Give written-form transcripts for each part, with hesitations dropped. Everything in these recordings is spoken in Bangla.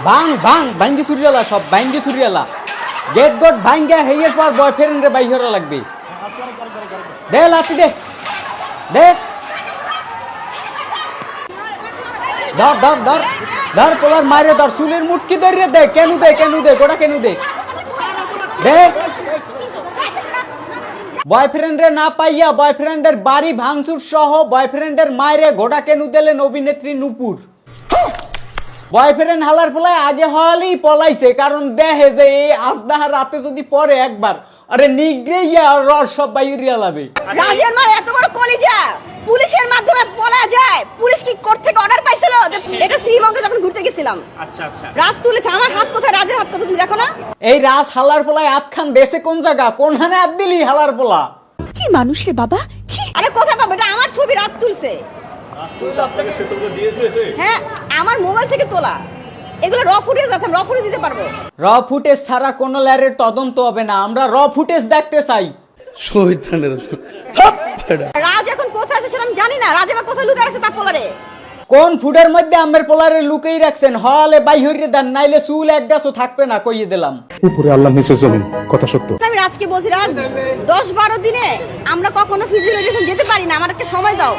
ভাঙ ভাঙ ভাঙ্গি চুরিয়ালা সব ভাঙ্গি চুরিয়ালা গেট গট ভাঙ্গা হেয়ের পর বয়ফ্রেন্ড রে বাইরে লাগবে দে লাতি দে দে ধর ধর ধর ধর পোলার মারে ধর চুলের মুটকি ধরিয়ে দে কেন দে গোটা কেন দে দে বয়ফ্রেন্ডে না পাইয়া বয়ফ্রেন্ডের বাড়ি ভাঙচুর সহ বয়ফ্রেন্ডের মায়েরে ঘোড়া কেনু দিলেন অভিনেত্রী নূপুর। বয়ফ্রেন্ড হালার ফলায় আগে হলেই পলাইছে, কারণ দেখে যে এই আজদাহা রাতে যদি পরে একবার আরে নিগড়ে ইয়া রস সব বাইরিয়া লাবে। রাজের মার এত বড় কলিজা পুলিশের মাধ্যমে পলা যায়। পুলিশ কি কোর্ট থেকে অর্ডার পাইছিল? এটা শ্রীমঙ্গে যখন ঘুরতে গেছিলাম, আচ্ছা রাজ তুলেছে। আমার হাত কোথায়? রাজের হাত কোথায়? তুমি দেখো না? এই রাজ হালার ফলায় হাত খান দেশে কোন জায়গা, কোন হানে হাত দিলি হালার ফলা? কি মানুষ রে বাবা! আরে কোথায় পাবো? এটা আমার ছবি, রাজ তুলছে। আপনাকে সে ছবিটা দিয়েছে? হ্যাঁ, আমার মোবাইল থেকে তোলা। এগুলো র ফুটেজ আছে, র ফুটেজ দিতে পারবো। র ফুটেজ ছাড়া কোনো ল্যারের তদন্ত হবে না, আমরা র ফুটেজ দেখতে চাই। রাজ এখন কোথায় আছে সেটা আমি জানি না। রাজ এবার কোথায় লুকিয়ে রাখছে তার পোলারে? কোন ফুডের মধ্যে আমের পোলারে লুকিয়ে রাখছেন? হলে বাইহরিয়ে দেন, নাইলে চুল এক গাছও থাকবে না, কইয়ে দিলাম। উপরে আল্লাহ নিচে জমিন, কথা সত্য। আমি রাজকে বলছি, রাজ 10-12 দিনে আমরা কখনো ফিজিওলজিতে যেতে পারি না, আমার একটা সময় দাও।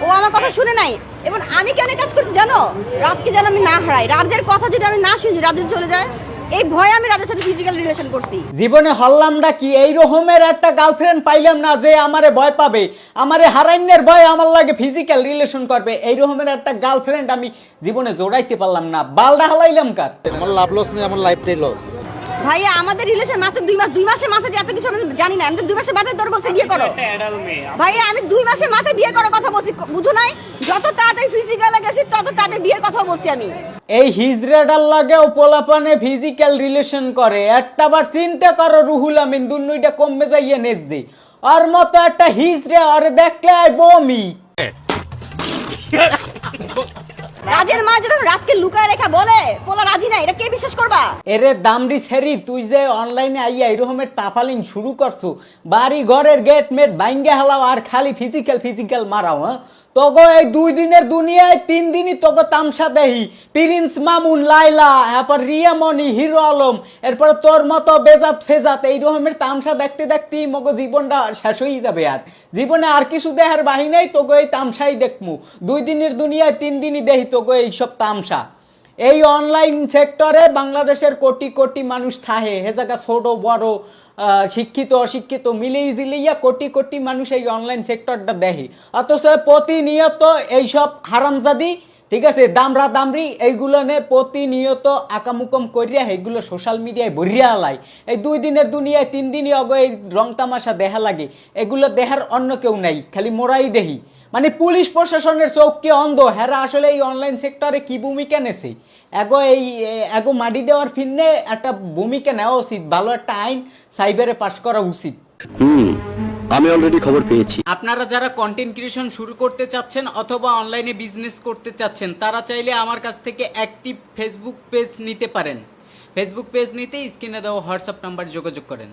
ও আমার কথা শুনে নাই। এবং আমি কেন কাজ করছি জানো? রাজকে যেন আমি না হারাই। রাজের কথা যদি আমি না শুনি, রাজ যদি চলে যায়, এই ভয়ে আমি রাজের সাথে ফিজিক্যাল রিলেশন করছি। জীবনে হল্লামটা কি এই রকমের একটা গার্লফ্রেন্ড পাইলাম না যে আমারে ভয় পাবে, আমারে হারাইনের ভয় আমার লাগে ফিজিক্যাল রিলেশন করবে। এই রকমের একটা গার্লফ্রেন্ড আমি জীবনে জোড়াইতে পারলাম না। বালডা হালাইলাম কার? আমার লাভ লস নেই, আমার লাইফটাই লস। ভাইয়া আমাদের রিলেশন মাত্র 2 মাস। 2 মাসের মাথায় যে এত কিছু আমি জানি না। আমি তো 2 মাসের মাথায় তোর বলছি বিয়ে করো। ভাইয়া আমি 2 মাসের মাথায় বিয়ে করার কথা বলছি, বুঝো নাই? যত তাড়াতাড়ি ফিজিক্যালে গেছি তত তাড়াতাড়ি বিয়ের কথা বলছি আমি। এই হিজড়াটার লাগেও পোলাপানে ফিজিক্যাল রিলেশন করে। একটা বার চিন্তা করো, রুহুল আমিন দুনুইটা কমবে যাইয়ে নেজি আর মতো একটা হিজড়া আরে দেখলে আই বমি। রাজের মা যদি রাজকে লুকায় রেখা বলে পোলা রাজি না, এটা কে বিশ্বাস করবা? এরে দামড়ি ছেড়ি, তুই যে অনলাইনে আইয়া এরকমের তাফালিং শুরু করছো, বাড়ি ঘরের গেট মেট ভাঙ্গে হালাও আর খালি ফিজিক্যাল মারাও। হ্যাঁ তোগো এই 2 দিনের দুনিয়ায় 3 দিনই তোগো তামসা দেহি। প্রিন্স মামুন, লাইলা, এরপর রিয়ামণি, হিরো আলম, এরপর তোর মতো বেজাত ফেজাত, এই রকমের তামসা দেখতে দেখতেই মগো জীবনটা শেষ হয়ে যাবে। আর জীবনে আর কিছু দেহার বাহি নাই, তোগো এই তামসাই দেখমু। 2 দিনের দুনিয়ায় 3 দিনই দেহি তোগো এইসব তামসা। এই অনলাইন সেক্টরে বাংলাদেশের কোটি কোটি মানুষ থাহে, হে জায়গা ছোট বড়, শিক্ষিত অশিক্ষিত মিলিয়ে জিলিয়া কোটি কোটি মানুষ এই অনলাইন সেক্টরটা দেখে। অথচ প্রতিনিয়ত এইসব হারামজাদি, ঠিক আছে, দামরা দামরি, এইগুলো নে প্রতিনিয়ত আকামুকম করিয়া এইগুলো সোশ্যাল মিডিয়ায় ভরিয়া লাই। এই 2 দিনের দুনিয়ায় 3 দিনই অগ এই রং তামাশা দেখা লাগে। এগুলো দেখার অন্য কেউ নাই, খালি মোরাই দেহি। মানে পুলিশ প্রশাসনের চোখকে অন্ধ। হেরা আসলে এই অনলাইন সেক্টরে কি ভূমিকা নেছে? এগো মাটি দেওয়ার ফিরনে একটা ভূমিকা নেওয়া উচিত, ভালো একটা আইন সাইবারে পাস করা উচিত। আমি অলরেডি খবর পেয়েছি। আপনারা যারা কন্টেন্ট ক্রিয়েশন শুরু করতে চাচ্ছেন অথবা অনলাইনে বিজনেস করতে চাচ্ছেন, তারা চাইলে আমার কাছ থেকে অ্যাক্টিভ ফেসবুক পেজ নিতে পারেন। ফেসবুক পেজ নিতে স্ক্রিনে দেওয়া হোয়াটসঅ্যাপ নাম্বার যোগাযোগ করেন।